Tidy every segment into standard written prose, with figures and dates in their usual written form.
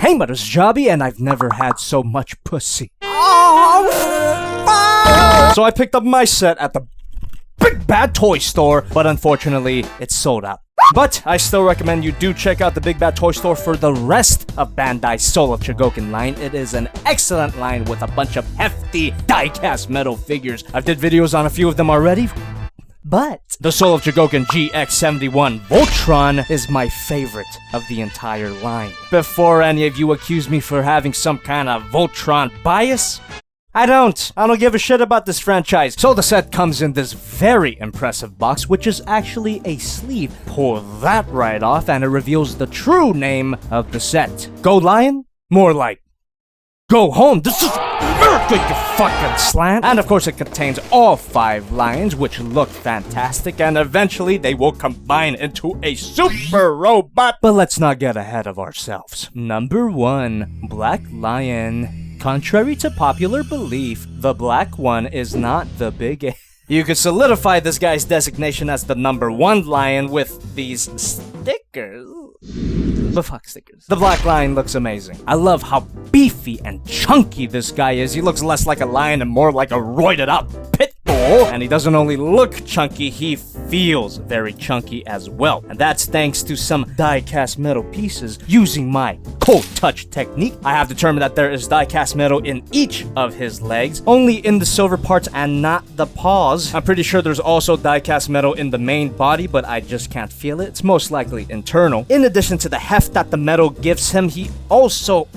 Hey, but it's Jobby, and I've never had so much pussy. So I picked up my set at the big bad toy store, but unfortunately, it's sold out. But I still recommend you do check out the Big Bad Toy Store for the rest of Bandai's Soul of Chogokin line. It is an excellent line with a bunch of hefty die-cast metal figures. I've did videos on a few of them already, but the Soul of Chogokin GX71 Voltron is my favorite of the entire line. Before any of you accuse me for having some kind of Voltron bias, I don't give a shit about this franchise. So the set comes in this very impressive box, which is actually a sleeve. Pull that right off and it reveals the true name of the set. GoLion? More like Go Home. This is America, you fucking slant. And of course it contains all 5 lions, which look fantastic, and eventually they will combine into a super robot. But let's not get ahead of ourselves. Number 1, Black Lion. Contrary to popular belief, the black one is not the big. You could solidify this guy's designation as the number 1 lion with these stickers. The fuck stickers. The black lion looks amazing. I love how beefy and chunky this guy is. He looks less like a lion and more like a roided out pit bull. And he doesn't only look chunky, he feels very chunky as well. And that's thanks to some die-cast metal pieces using my cold touch technique. I have determined that there is die-cast metal in each of his legs, only in the silver parts and not the paws. I'm pretty sure there's also die-cast metal in the main body, but I just can't feel it. It's most likely internal. In addition to the heft that the metal gives him, he also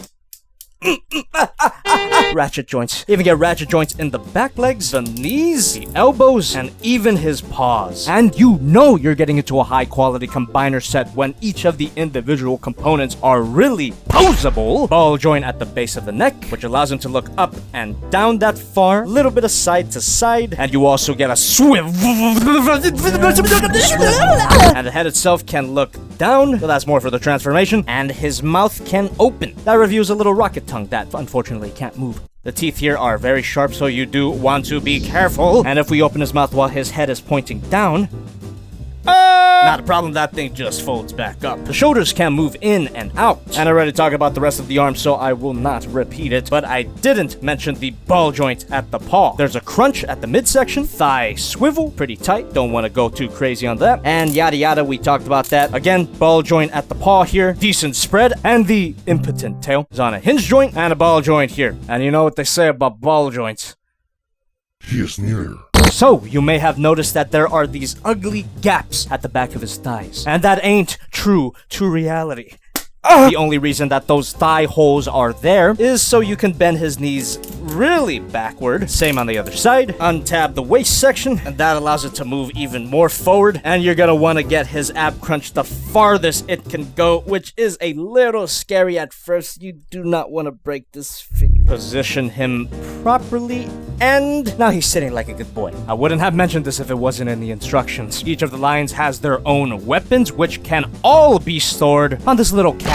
ratchet joints. Even get ratchet joints in the back legs, the knees, the elbows, and even his paws. And you know you're getting into a high quality combiner set when each of the individual components are really posable. Ball joint at the base of the neck, which allows him to look up and down that far, a little bit of side to side, and you also get a swivel. And the head itself can look down, so that's more for the transformation, and his mouth can open. That reveals a little rocket tongue that unfortunately can't move. The teeth here are very sharp, so you do want to be careful. And if we open his mouth while his head is pointing down, not a problem, that thing just folds back up. The shoulders can move in and out. And I already talked about the rest of the arm, so I will not repeat it. But I didn't mention the ball joint at the paw. There's a crunch at the midsection, thigh swivel, pretty tight, don't want to go too crazy on that. And yada yada, we talked about that. Again, ball joint at the paw here, decent spread, and the impotent tail is on a hinge joint and a ball joint here. And you know what they say about ball joints? He is near. So, you may have noticed that there are these ugly gaps at the back of his thighs. And that ain't true to reality. The only reason that those thigh holes are there is so you can bend his knees really backward. Same on the other side. Untab the waist section, and that allows it to move even more forward. And you're gonna want to get his ab crunch the farthest it can go, which is a little scary at first. You do not want to break this figure. Position him properly, and now he's sitting like a good boy. I wouldn't have mentioned this if it wasn't in the instructions. Each of the lions has their own weapons, which can all be stored on this little castle.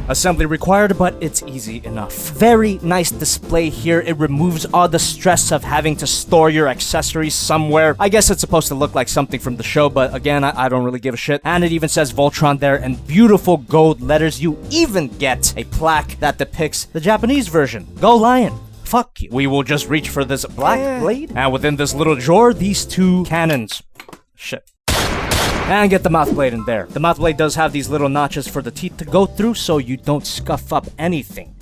Assembly required, but it's easy enough. Very nice display here. It removes all the stress of having to store your accessories somewhere. I guess it's supposed to look like something from the show, but again, I don't really give a shit. And it even says Voltron there in beautiful gold letters. You even get a plaque that depicts the Japanese version. Go Lion. Fuck you. We will just reach for this black blade, and within this little drawer, these 2 cannons. Shit. And get the mouth blade in there. The mouth blade does have these little notches for the teeth to go through so you don't scuff up anything.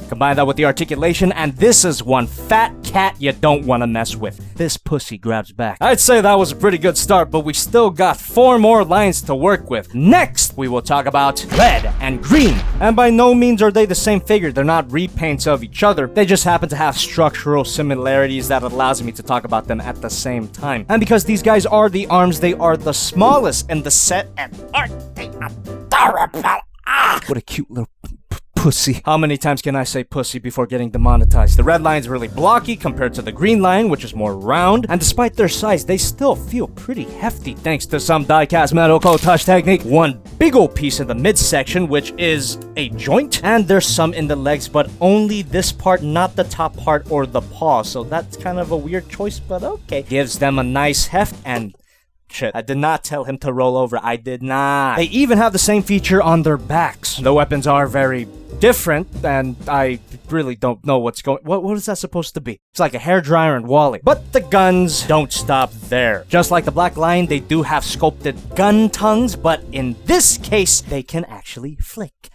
Combine that with the articulation, and this is one fat cat you don't want to mess with. This pussy grabs back. I'd say that was a pretty good start, but we still got 4 more lines to work with. Next, we will talk about red and green. And by no means are they the same figure. They're not repaints of each other. They just happen to have structural similarities that allows me to talk about them at the same time. And because these guys are the arms, they are the smallest in the set, and aren't they adorable? What a cute little pussy. How many times can I say pussy before getting demonetized? The red line's really blocky compared to the green line, which is more round, and despite their size, they still feel pretty hefty thanks to some die-cast metal cold touch technique. One big ol' piece in the midsection, which is a joint, and there's some in the legs, but only this part, not the top part or the paw, so that's kind of a weird choice, but okay. Gives them a nice heft, and Shit, I did not tell him to roll over. I did not. They even have the same feature on their backs. The weapons are very different, and I really don't know what's going. What is that supposed to be? It's like a hairdryer and Wally. But the guns don't stop there. Just like the Black Lion, they do have sculpted gun tongues, but in this case, they can actually flick.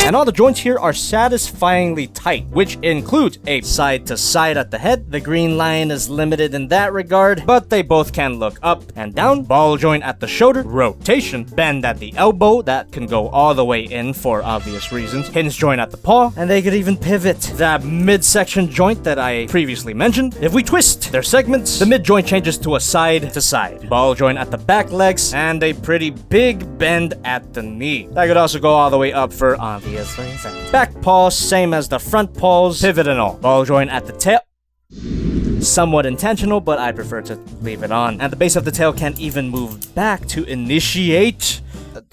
And all the joints here are satisfyingly tight, which includes a side to side at the head. The Green Lion is limited in that regard, but they both can look up and down. Ball joint at the shoulder, rotation, bend at the elbow, that can go all the way in for obvious reasons. Hinge joint at the paw, and they could even pivot. That midsection joint that I previously mentioned. If we twist their segments, the mid joint changes to a side to side. Ball joint at the back legs, and a pretty big bend at the knee. That could also go all the way up for obvious reasons. Back paws, same as the front paws, pivot and all. Ball joint at the tail. Somewhat intentional, but I prefer to leave it on. And the base of the tail can even move back to initiate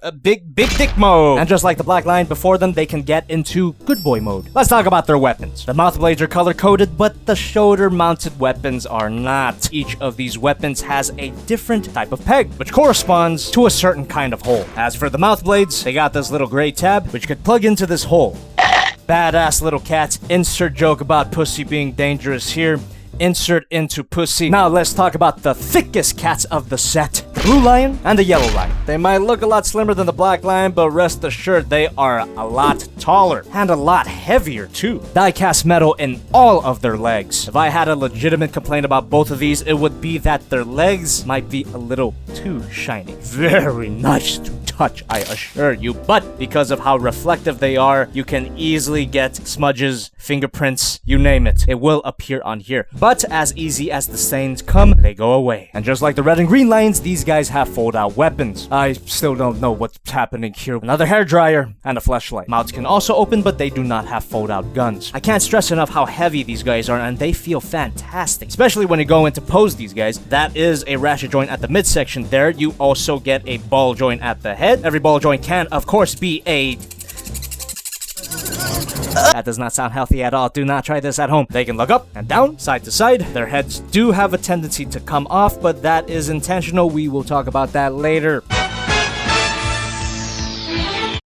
a big dick mode. And just like the Black Lion before them, they can get into good boy mode. Let's talk about their weapons. The mouth blades are color coded, but the shoulder mounted weapons are not. Each of these weapons has a different type of peg, which corresponds to a certain kind of hole. As for the mouth blades, they got this little gray tab, which could plug into this hole. Badass little cats. Insert joke about pussy being dangerous here. Insert into pussy. Now let's talk about the thickest cats of the set. Blue Lion and the Yellow Lion. They might look a lot slimmer than the Black Lion, but rest assured they are a lot taller and a lot heavier too. Die-cast metal in all of their legs. If I had a legitimate complaint about both of these, it would be that their legs might be a little too shiny. Very nice to touch, I assure you, but because of how reflective they are, you can easily get smudges, fingerprints, you name it. It will appear on here. But as easy as the stains come, they go away. And just like the red and green lions, these guys have fold-out weapons. I still don't know what's happening here. Another hairdryer and a fleshlight. Mouths can also open, but they do not have fold-out guns. I can't stress enough how heavy these guys are, and they feel fantastic, especially when you go in to pose these guys. That is a ratchet joint at the midsection there. You also get a ball joint at the head. Every ball joint can, of course, be a... That does not sound healthy at all. Do not try this at home. They can look up and down, side to side. Their heads do have a tendency to come off, but that is intentional. We will talk about that later.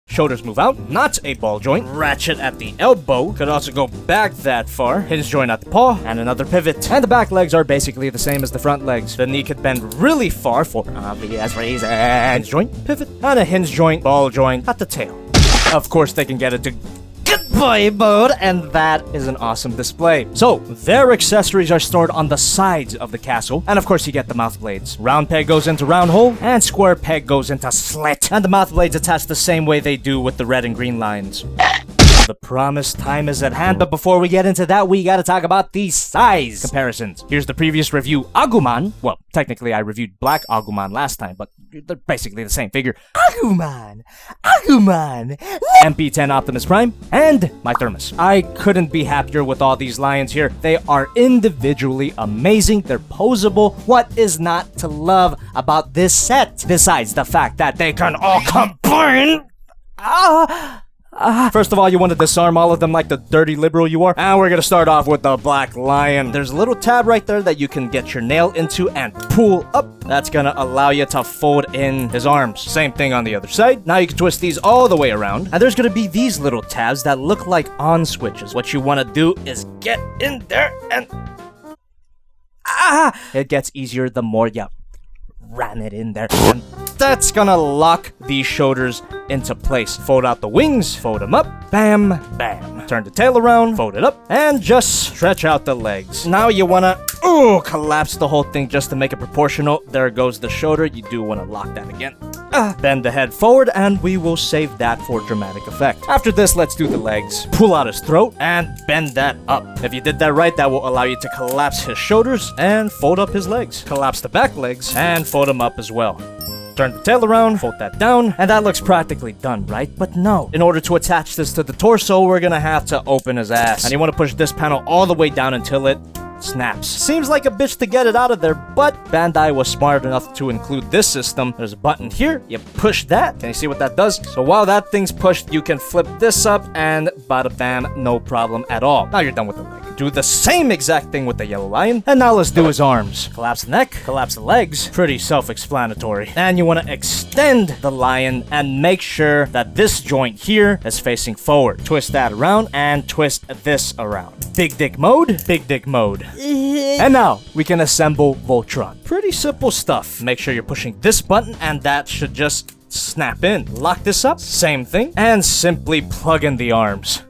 Shoulders move out, not a ball joint. Ratchet at the elbow, could also go back that far. Hinge joint at the paw, and another pivot. And the back legs are basically the same as the front legs. The knee could bend really far for obvious reasons. Hinge joint, pivot, and a hinge joint, ball joint at the tail. Of course, they can get it to good boy mode, and that is an awesome display. So, their accessories are stored on the sides of the castle, and of course you get the mouth blades. Round peg goes into round hole, and square peg goes into slit. And the mouth blades attach the same way they do with the red and green lines. The promised time is at hand, but before we get into that, we gotta talk about the size comparisons. Here's the previous review, Agumon. Well, technically I reviewed Black Agumon last time, but they're basically the same figure. Agumon! MP10 Optimus Prime, and my Thermos. I couldn't be happier with all these lions here. They are individually amazing, they're posable. What is not to love about this set? Besides the fact that they can all combine? First of all, you want to disarm all of them like the dirty liberal you are. And we're gonna start off with the Black Lion. There's a little tab right there that you can get your nail into and pull up. That's gonna allow you to fold in his arms. Same thing on the other side. Now you can twist these all the way around. And there's gonna be these little tabs that look like on switches. What you want to do is get in there and... It gets easier the more you ram it in there. And that's gonna lock these shoulders into place. Fold out the wings, fold them up, bam, bam. Turn the tail around, fold it up, and just stretch out the legs. Now you wanna, collapse the whole thing just to make it proportional. There goes the shoulder. You do wanna lock that again. Bend the head forward, and we will save that for dramatic effect. After this, let's do the legs. Pull out his throat, and bend that up. If you did that right, that will allow you to collapse his shoulders and fold up his legs. Collapse the back legs, and fold them up as well. Turn the tail around, fold that down, and that looks practically done, right? But no. In order to attach this to the torso, we're gonna have to open his ass. And you want to push this panel all the way down until it snaps. Seems like a bitch to get it out of there, but Bandai was smart enough to include this system. There's a button here, you push that, can you see what that does? So while that thing's pushed, you can flip this up, and bada bam, no problem at all. Now you're done with the leg. Do the same exact thing with the yellow lion. And now let's do his arms. Collapse the neck, collapse the legs. Pretty self-explanatory. And you want to extend the lion and make sure that this joint here is facing forward. Twist that around and twist this around. Big dick mode, big dick mode. And now we can assemble Voltron. Pretty simple stuff. Make sure you're pushing this button and that should just snap in. Lock this up, same thing, and simply plug in the arms.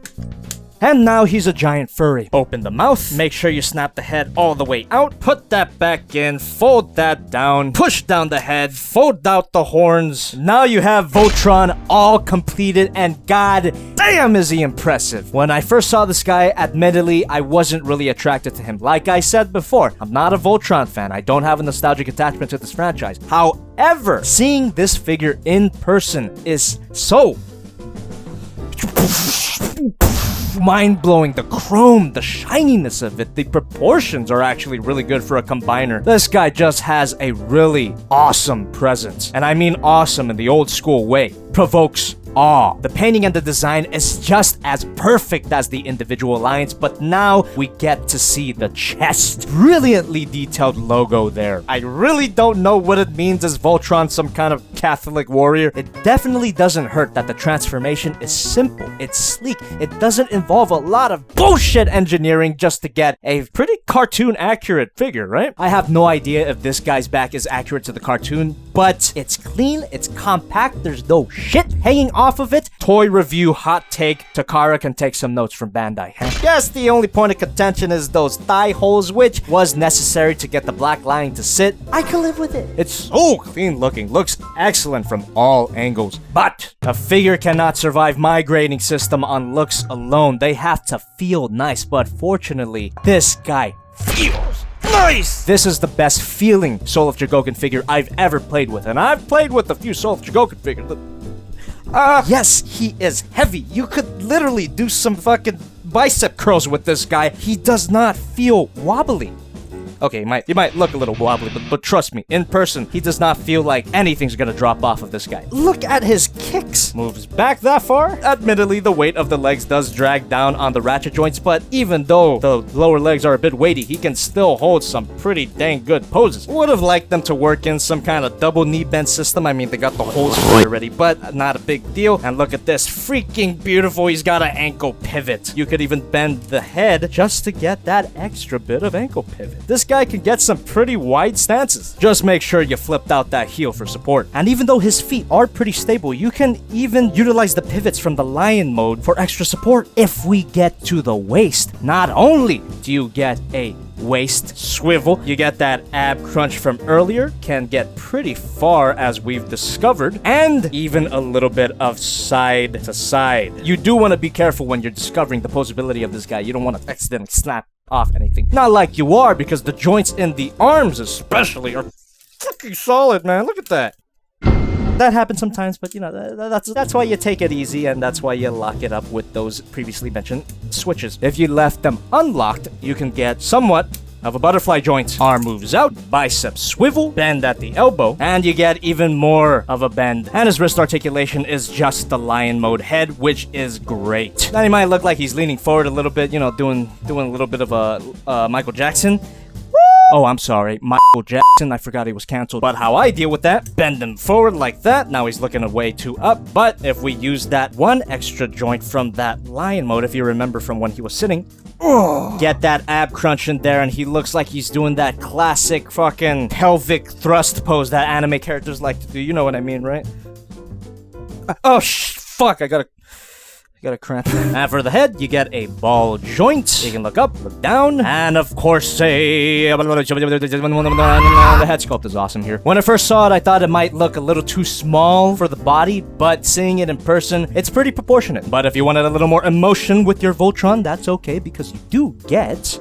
And now he's a giant furry. Open the mouth, make sure you snap the head all the way out, put that back in, fold that down, push down the head, fold out the horns. Now you have Voltron all completed, and god damn is he impressive. When I first saw this guy, admittedly, I wasn't really attracted to him. Like I said before, I'm not a Voltron fan. I don't have a nostalgic attachment to this franchise. However, seeing this figure in person is so mind-blowing. The chrome, the shininess of it, the proportions are actually really good for a combiner. This guy just has a really awesome presence. And I mean awesome in the old school way. Provokes awe. The painting and the design is just as perfect as the individual lines, but now we get to see the chest. Brilliantly detailed logo there. I really don't know what it means. Is Voltron some kind of Catholic warrior? It definitely doesn't hurt that the transformation is simple. It's sleek. It doesn't involve a lot of bullshit engineering just to get a pretty cartoon accurate figure, right? I have no idea if this guy's back is accurate to the cartoon, but it's clean, it's compact, there's no shit hanging off of it. Toy review hot take, Takara can take some notes from Bandai. Guess the only point of contention is those thigh holes, which was necessary to get the black lining to sit. I can live with it. It's so clean looking, looks excellent from all angles. But a figure cannot survive my grading system on looks alone. They have to feel nice, but fortunately, this guy feels nice! This is the best feeling Soul of Chogokin figure I've ever played with, and I've played with a few Soul of Chogokin figures. Yes, he is heavy. You could literally do some fucking bicep curls with this guy. He does not feel wobbly. Okay, he might look a little wobbly, but trust me, in person, he does not feel like anything's gonna drop off of this guy. Look at his kicks. Moves back that far. Admittedly, the weight of the legs does drag down on the ratchet joints, but even though the lower legs are a bit weighty, he can still hold some pretty dang good poses. Would have liked them to work in some kind of double knee bend system. I mean, they got the holes for it already, but not a big deal. And look at this, freaking beautiful. He's got an ankle pivot. You could even bend the head just to get that extra bit of ankle pivot. This guy can get some pretty wide stances. Just make sure you flipped out that heel for support. And even though his feet are pretty stable, you can even utilize the pivots from the lion mode for extra support. If we get to the waist, not only do you get a waist swivel, you get that ab crunch from earlier, can get pretty far as we've discovered, and even a little bit of side to side. You do want to be careful when you're discovering the posability of this guy. You don't want to accidentally snap off anything. Not like you are, because the joints in the arms especially are fucking solid, man. Look at that. That happens sometimes, but you know, that's why you take it easy, and that's why you lock it up with those previously mentioned switches. If you left them unlocked, you can get somewhat of a butterfly joint. Arm moves out, bicep swivel, bend at the elbow, and you get even more of a bend. And his wrist articulation is just the lion mode head, which is great. Now he might look like he's leaning forward a little bit, you know, doing a little bit of a Michael Jackson. Oh, I'm sorry, Michael Jackson, I forgot he was canceled. But how I deal with that, bend him forward like that, now he's looking way too up. But if we use that one extra joint from that lion mode, if you remember from when he was sitting, get that ab crunch in there, and he looks like he's doing that classic fucking pelvic thrust pose that anime characters like to do. You know what I mean, right? Oh, fuck, I got a cramp. And for the head, you get a ball joint. You can look up, look down, and of course, the head sculpt is awesome here. When I first saw it, I thought it might look a little too small for the body, but seeing it in person, it's pretty proportionate. But if you wanted a little more emotion with your Voltron, that's okay, because you do get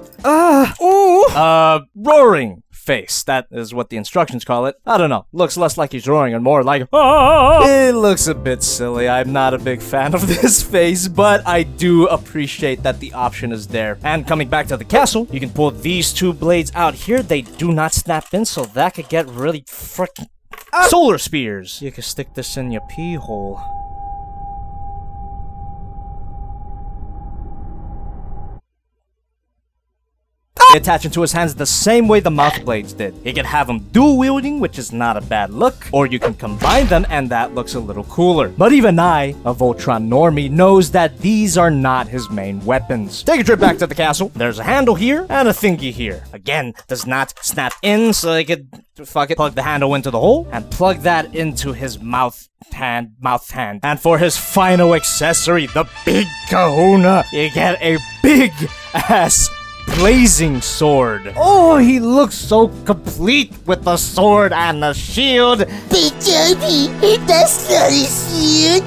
roaring face. That is what the instructions call it. I don't know. Looks less like he's roaring and more like It looks a bit silly. I'm not a big fan of this face, but I do appreciate that the option is there. And coming back to the castle, you can pull these two blades out here. They do not snap in, so that could get really freaking solar spears. You can stick this in your pee hole. attaching to his hands the same way the mouth blades did. You can have them dual wielding, which is not a bad look, or you can combine them and that looks a little cooler. But even I, a Voltron normie, knows that these are not his main weapons. Take a trip back to the castle. There's a handle here and a thingy here. Again, does not snap in, so I could plug the handle into the hole and plug that into his mouth hand. And for his final accessory, the big kahuna, you get a big ass blazing sword. Oh, he looks so complete with the sword and the shield. Big Jobby, that's not a shield.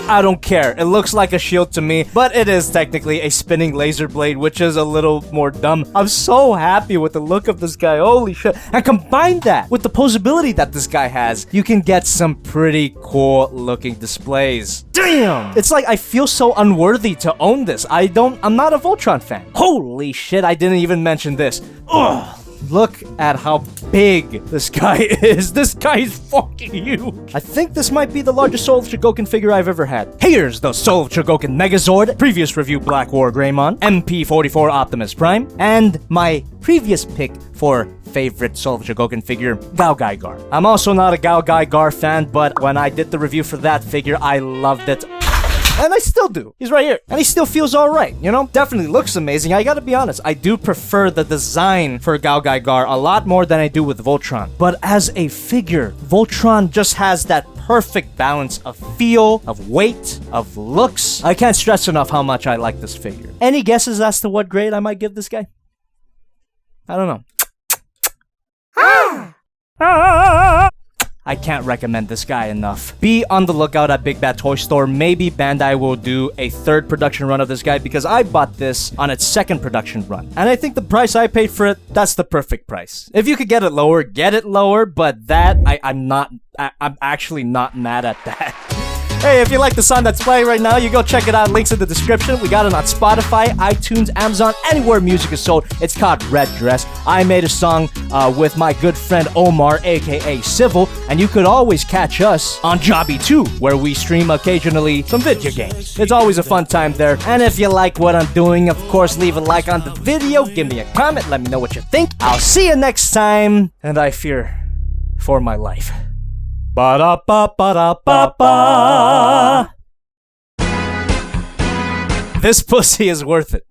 I don't care. It looks like a shield to me, but it is technically a spinning laser blade, which is a little more dumb. I'm so happy with the look of this guy. Holy shit. And combine that with the posability that this guy has, you can get some pretty cool looking displays. Damn! It's like I feel so unworthy to own this. I'm not a Voltron fan. Holy shit, I didn't even mention this. Ugh. Look at how big this guy is. This guy is fucking huge. I think this might be the largest Soul of Chogokin figure I've ever had. Here's the Soul of Chogokin Megazord, previous review Black War Greymon, MP44 Optimus Prime, and my previous pick for favorite Soul of Chogokin figure, GoGiGar. I'm also not a GoGiGar fan, but when I did the review for that figure, I loved it. And I still do. He's right here. And he still feels alright, you know? Definitely looks amazing. I gotta be honest. I do prefer the design for GoGiGar a lot more than I do with Voltron. But as a figure, Voltron just has that perfect balance of feel, of weight, of looks. I can't stress enough how much I like this figure. Any guesses as to what grade I might give this guy? I don't know. I can't recommend this guy enough. Be on the lookout at Big Bad Toy Store. Maybe Bandai will do a third production run of this guy because I bought this on its second production run. And I think the price I paid for it, that's the perfect price. If you could get it lower, get it lower, but that, I'm actually not mad at that. Hey, if you like the song that's playing right now, you go check it out. Links in the description. We got it on Spotify, iTunes, Amazon, anywhere music is sold. It's called Red Dress. I made a song with my good friend Omar, aka Civil, and you could always catch us on Jobby 2, where we stream occasionally some video games. It's always a fun time there. And if you like what I'm doing, of course, leave a like on the video, give me a comment, let me know what you think. I'll see you next time, and I fear for my life. Ba-da-ba-ba-da-ba-ba. This pussy is worth it.